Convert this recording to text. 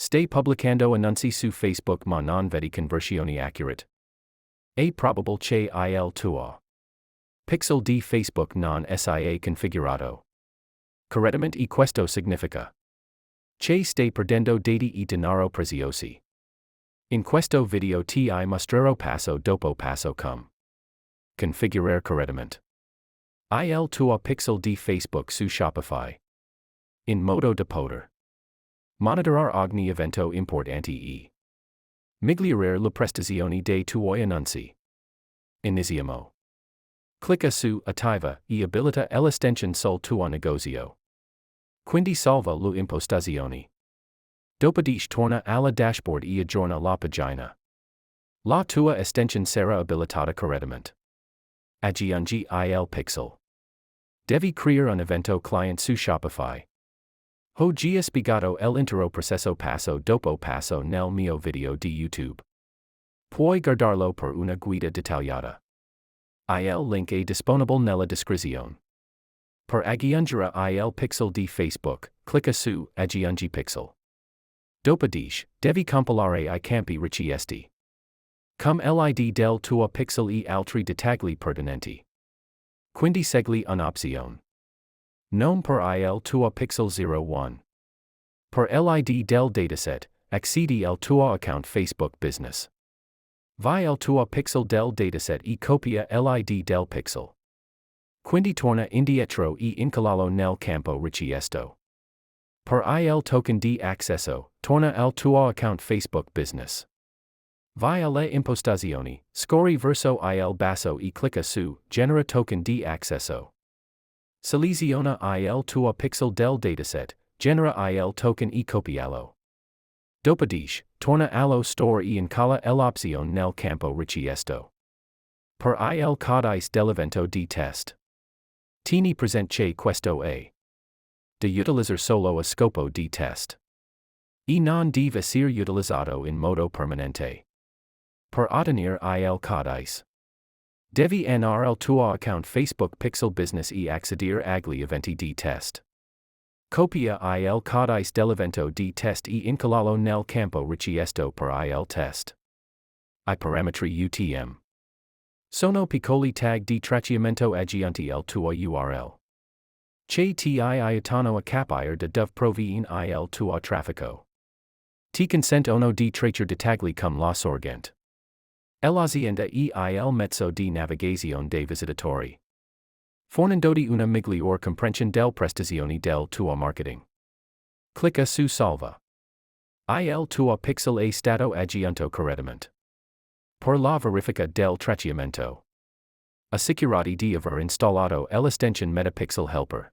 Stai pubblicando annunci su Facebook ma non vedi conversioni accurate. È probable che il tuo pixel di Facebook non sia configurato correttamente e questo significa che stai perdendo dati e denaro preziosi. In questo video ti mostrerò passo dopo passo come configurare correttamente il tuo pixel di Facebook su Shopify. In modo da poter monitorare ogni evento importante e migliorare la prestazione dei tuoi annunci. Iniziamo. Clicca su Attivare e abilita l'estensione sul tuo negozio. Quindi salva le impostazioni. Dopodiché torna alla dashboard e aggiorna la pagina. La tua estensione sarà abilitata correttamente. Aggiungi il pixel. Devi creare un evento client su Shopify. Ho già spiegato l'intero processo passo dopo passo nel mio video di YouTube. Puoi guardarlo per una guida dettagliata. Il link è disponibile nella descrizione. Per aggiungere il pixel di Facebook, clicca su Aggiungi pixel. Dopodiché, devi compilare I campi richiesti. Come l'id del tuo pixel e altri dettagli pertinenti. Quindi segui un'opzione. Nome per il tuo pixel 01. Per l'id del dataset, accedi al tuo account Facebook Business. Vai al tuo pixel del dataset e copia l'id del pixel. Quindi torna indietro e incollalo nel campo richiesto. Per il token di accesso, torna al tuo account Facebook Business. Vai alle impostazioni, scorri verso il basso e clicca su Genera token di accesso. Seleziona il tuo pixel del dataset, genera il token e copialo. Dopodiché, torna allo store e incolla l'opzione nel campo richiesto. Per il codice dell'evento di test. Tieni presente che questo è da utilizzare solo a scopo di test. E non deve essere utilizzato in modo permanente. Per ottenere il codice, devi andare al tuo account Facebook Pixel Business e accedere agli eventi di test. Copia il codice dell'evento di test e incollalo nel campo richiesto per il test. I parametri UTM sono piccoli tag di tracciamento aggiunti al tuo URL. Che ti aiutano a capire da dove proviene il tuo traffico. Ti consentono di tracciare dettagli come la sorgente. L'azienda e il mezzo di navigazione dei visitatori. Fornendoti una miglior comprensione del prestazioni del tuo marketing. Clicca su Salva. Il tuo pixel è stato aggiunto correttamente. Per la verifica del tracciamento. Assicurati di aver installato l'estensione Metapixel Helper.